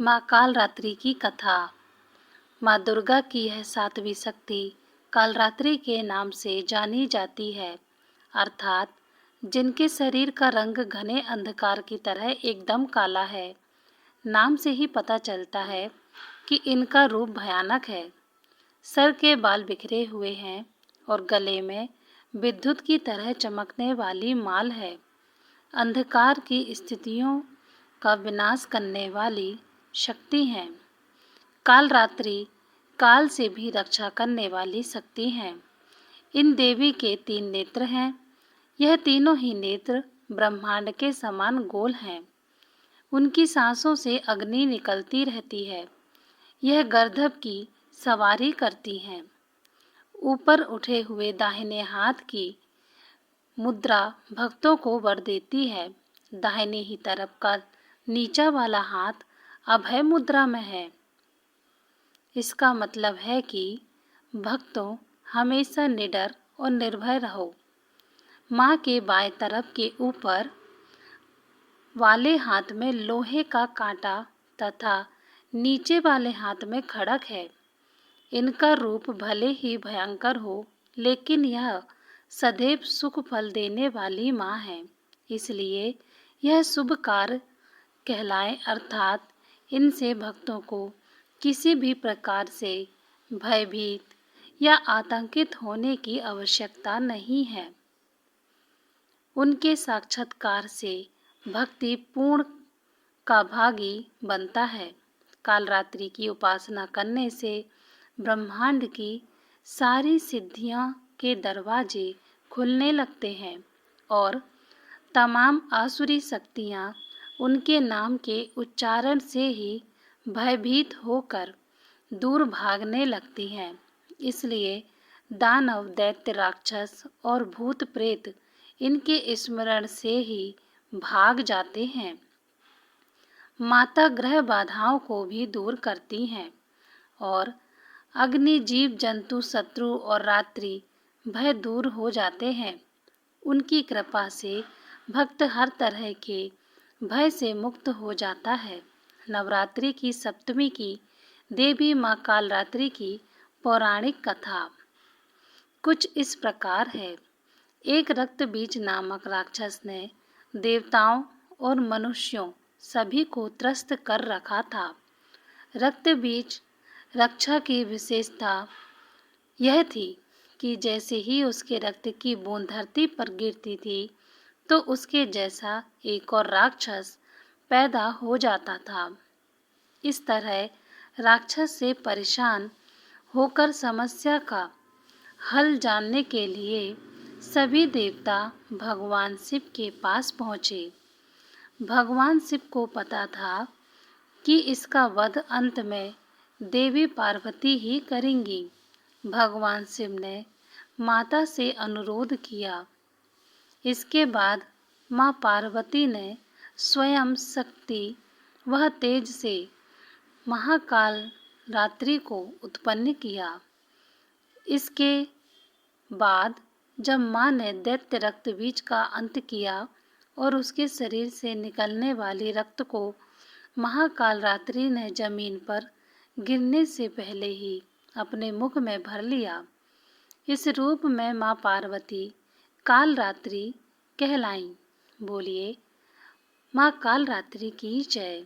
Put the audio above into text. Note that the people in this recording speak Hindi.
माँ कालरात्रि की कथा। माँ दुर्गा की यह सातवीं शक्ति कालरात्रि के नाम से जानी जाती है, अर्थात जिनके शरीर का रंग घने अंधकार की तरह एकदम काला है। नाम से ही पता चलता है कि इनका रूप भयानक है। सर के बाल बिखरे हुए हैं और गले में विद्युत की तरह चमकने वाली माल है। अंधकार की स्थितियों का विनाश करने वाली शक्ति हैं। कालरात्रि काल से भी रक्षा करने वाली शक्ति हैं। इन देवी के 3 नेत्र हैं। यह तीनों ही नेत्र ब्रह्मांड के समान गोल हैं। उनकी सांसों से अग्नि निकलती रहती है। यह गर्दभ की सवारी करती हैं। ऊपर उठे हुए दाहिने हाथ की मुद्रा भक्तों को वर देती है। दाहिने ही तरफ का नीचा वाला हाथ अभय मुद्रा में है। इसका मतलब है कि भक्तों हमेशा निडर और निर्भय रहो। माँ के बाएं तरफ के ऊपर वाले हाथ में लोहे का कांटा तथा नीचे वाले हाथ में खड़ग है। इनका रूप भले ही भयंकर हो, लेकिन यह सदैव सुख फल देने वाली माँ है, इसलिए यह शुभ कार्य कहलाए, अर्थात इनसे भक्तों को किसी भी प्रकार से भयभीत या आतंकित होने की आवश्यकता नहीं है। उनके साक्षात्कार से भक्ति पूर्ण का भागी बनता है। कालरात्रि की उपासना करने से ब्रह्मांड की सारी सिद्धियां के दरवाजे खुलने लगते हैं और तमाम आसुरी शक्तियां उनके नाम के उच्चारण से ही भयभीत होकर दूर भागने लगती हैं। इसलिए दानव, दैत्य, राक्षस और भूत प्रेत इनके स्मरण से ही भाग जाते हैं। माता ग्रह बाधाओं को भी दूर करती हैं और अग्नि, जीव जंतु, शत्रु और रात्रि भय दूर हो जाते हैं। उनकी कृपा से भक्त हर तरह के भय से मुक्त हो जाता है। नवरात्रि की सप्तमी की देवी माँ कालरात्रि की पौराणिक कथा कुछ इस प्रकार है। एक रक्त बीज नामक राक्षस ने देवताओं और मनुष्यों सभी को त्रस्त कर रखा था। रक्त बीज रक्षा की विशेषता यह थी कि जैसे ही उसके रक्त की बूंद धरती पर गिरती थी, तो उसके जैसा एक और राक्षस पैदा हो जाता था। इस तरह राक्षस से परेशान होकर समस्या का हल जानने के लिए सभी देवता भगवान शिव के पास पहुँचे। भगवान शिव को पता था कि इसका वध अंत में देवी पार्वती ही करेंगी। भगवान शिव ने माता से अनुरोध किया। इसके बाद माँ पार्वती ने स्वयं शक्ति वह तेज से महाकाल रात्रि को उत्पन्न किया। इसके बाद जब माँ ने दैत्य रक्त बीज का अंत किया और उसके शरीर से निकलने वाली रक्त को महाकाल रात्रि ने जमीन पर गिरने से पहले ही अपने मुख में भर लिया। इस रूप में माँ पार्वती कालरात्रि कहलाईं। बोलिए माँ कालरात्रि की जय।